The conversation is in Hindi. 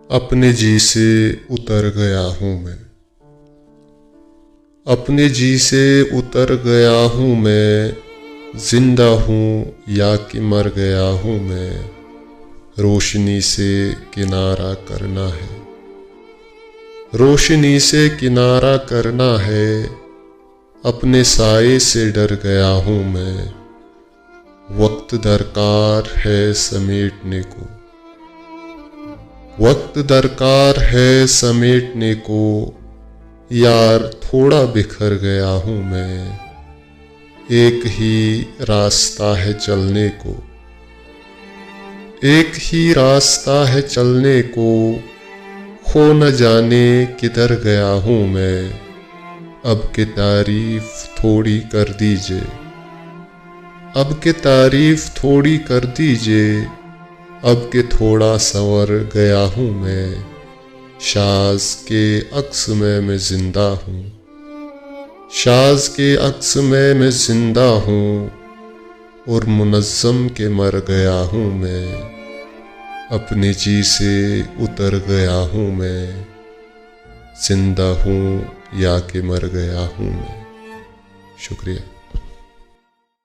अपने जी से उतर गया हूँ मैं, अपने जी से उतर गया हूँ मैं, जिंदा हूँ या कि मर गया हूँ मैं। रोशनी से किनारा करना है, रोशनी से किनारा करना है। अपने साए से डर गया हूँ मैं, वक्त दरकार है समेटने को, वक्त दरकार है समेटने को। यार थोड़ा बिखर गया हूँ मैं, एक ही रास्ता है चलने को, एक ही रास्ता है चलने को। खो न जाने किधर गया हूँ मैं, अब के तारीफ थोड़ी कर दीजिए, अब के तारीफ थोड़ी कर दीजिए। अब के थोड़ा संवर गया हूँ मैं, शाज के अक्स में मैं जिंदा हूँ, शाज के अक्स में मैं जिंदा हूँ। और मुनज़्ज़म के मर गया हूँ मैं, अपने जी से उतर गया हूँ मैं। जिंदा हूँ या कि मर गया हूँ मैं। शुक्रिया।